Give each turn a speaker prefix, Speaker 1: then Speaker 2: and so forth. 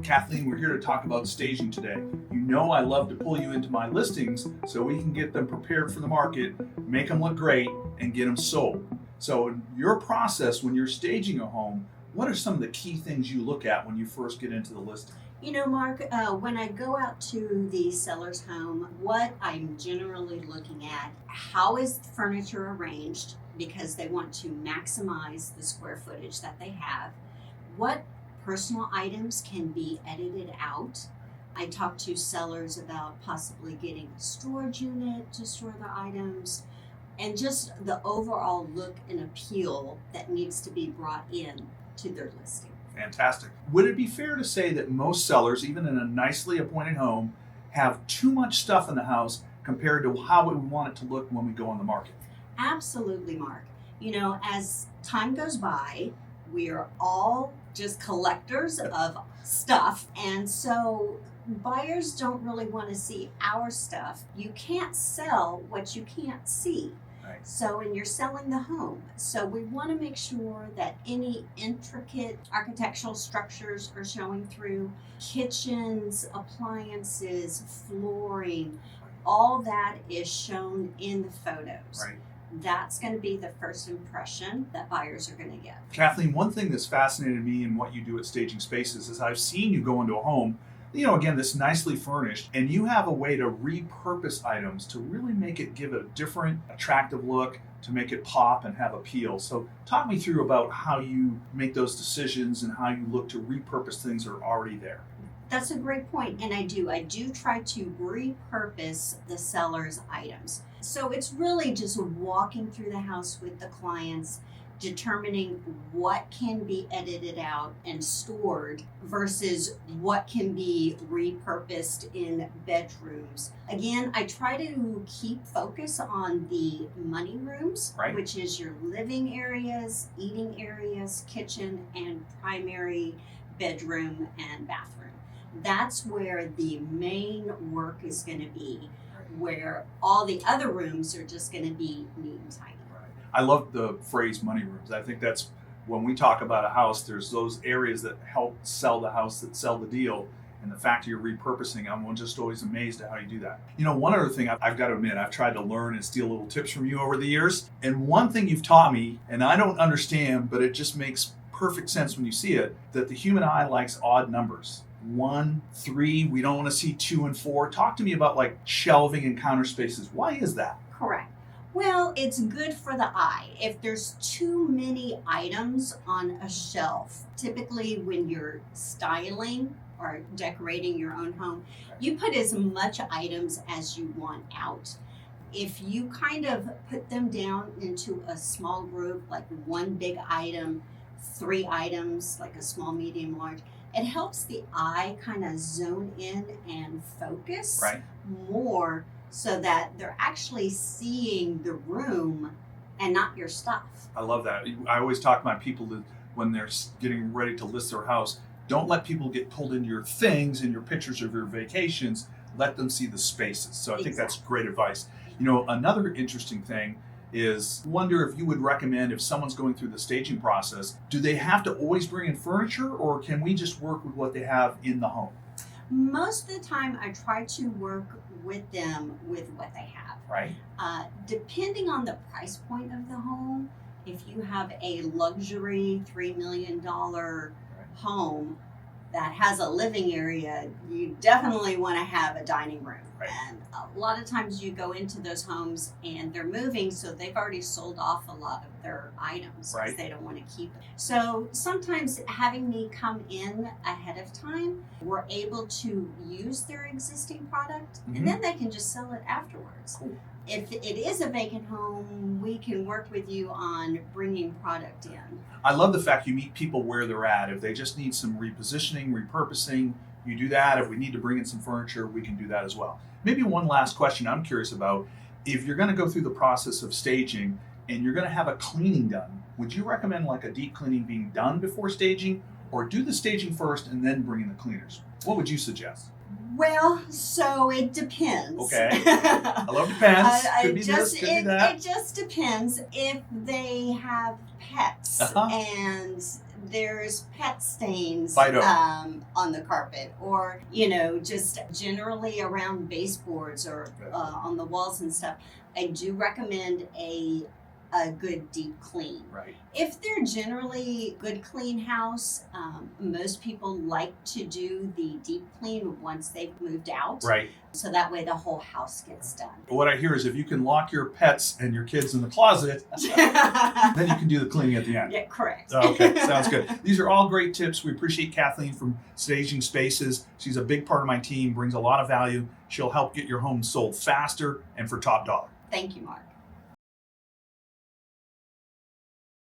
Speaker 1: Kathleen, we're here to talk about staging today. You know I love to pull you into my listings so we can get them prepared for the market, make them look great, and get them sold. So in your process, when you're staging a home, what are some of the key things you look at when you first get into the listing?
Speaker 2: You know, Mark, when I go out to the seller's home, what I'm generally looking at, how is the furniture arranged, because they want to maximize the square footage that they have. What personal items can be edited out. I talk to sellers about possibly getting a storage unit to store the items, and just the overall look and appeal that needs to be brought in to their listing.
Speaker 1: Fantastic. Would it be fair to say that most sellers, even in a nicely appointed home, have too much stuff in the house compared to how we want it to look when we go on the market?
Speaker 2: Absolutely, Mark. You know, as time goes by, we are all just collectors of stuff, and so buyers don't really want to see our stuff. You can't sell what you can't see.
Speaker 1: Right.
Speaker 2: So, and you're selling the home. So we want to make sure that any intricate architectural structures are showing through. Kitchens, appliances, flooring, all that is shown in the photos.
Speaker 1: Right.
Speaker 2: That's going to be the first impression that buyers are going to get.
Speaker 1: Kathleen, one thing that's fascinated me in what you do at Staging Spaces is I've seen you go into a home, you know, again, this nicely furnished, and you have a way to repurpose items to really make it give a different, attractive look, to make it pop and have appeal. So talk me through about how you make those decisions and how you look to repurpose things that are already there.
Speaker 2: That's a great point, and I do try to repurpose the seller's items. So it's really just walking through the house with the clients, determining what can be edited out and stored versus what can be repurposed in bedrooms. Again, I try to keep focus on the money rooms,
Speaker 1: right,
Speaker 2: which is your living areas, eating areas, kitchen, and primary bedroom and bathroom. That's where the main work is going to be, where all the other rooms are just going to be neat and tidy.
Speaker 1: I love the phrase money rooms. I think that's when we talk about a house, there's those areas that help sell the house, that sell the deal. And the fact that you're repurposing, I'm just always amazed at how you do that. You know, one other thing I've got to admit, I've tried to learn and steal little tips from you over the years. And one thing you've taught me, and I don't understand, but it just makes perfect sense when you see it, that the human eye likes odd numbers. 1, 3, we don't want to see 2 and 4. Talk to me about like shelving and counter spaces. Why is that?
Speaker 2: Correct. Well, it's good for the eye. If there's too many items on a shelf, typically when you're styling or decorating your own home, you put as much items as you want out. If you kind of put them down into a small group, like one big item, 3 items, like a small, medium, large, it helps the eye kind of zone in and focus more, so that they're actually seeing the room and not your stuff.
Speaker 1: I love that. I always talk to my people that when they're getting ready to list their house, don't let people get pulled into your things and your pictures of your vacations. Let them see the spaces. So I think that's great advice. You know, another interesting thing is, wonder if you would recommend, if someone's going through the staging process, do they have to always bring in furniture, or can we just work with what they have in the home?
Speaker 2: Most of the time, I try to work with them with what they have.
Speaker 1: Right.
Speaker 2: Depending on the price point of the home, if you have a luxury $3 million home that has a living area, you definitely want to have a dining room.
Speaker 1: Right.
Speaker 2: And a lot of times you go into those homes and they're moving, so they've already sold off a lot of their items because they don't want to keep it. So sometimes having me come in ahead of time, we're able to use their existing product, and then they can just sell it afterwards.
Speaker 1: Cool.
Speaker 2: If it is a vacant home, we can work with you on bringing product in.
Speaker 1: I love the fact you meet people where they're at. If they just need some repositioning, repurposing, you do that. If we need to bring in some furniture, we can do that as well. Maybe one last question I'm curious about. If you're going to go through the process of staging and you're going to have a cleaning done, would you recommend like a deep cleaning being done before staging, or do the staging first and then bring in the cleaners? What would you suggest?
Speaker 2: Well, so it depends.
Speaker 1: Okay. I love depends. Could be this, could be that.
Speaker 2: It just depends if they have pets and there's pet stains
Speaker 1: Fido.
Speaker 2: on the carpet, or just generally around baseboards or on the walls and stuff, I do recommend a good deep clean.
Speaker 1: Right.
Speaker 2: If they're generally good clean house, most people like to do the deep clean once they've moved out.
Speaker 1: Right.
Speaker 2: So that way the whole house gets done.
Speaker 1: But what I hear is if you can lock your pets and your kids in the closet, then you can do the cleaning at the end.
Speaker 2: Yeah, correct.
Speaker 1: Okay, sounds good. These are all great tips. We appreciate Kathleen from Staging Spaces. She's a big part of my team, brings a lot of value. She'll help get your home sold faster and for top dollar.
Speaker 2: Thank you, Mark.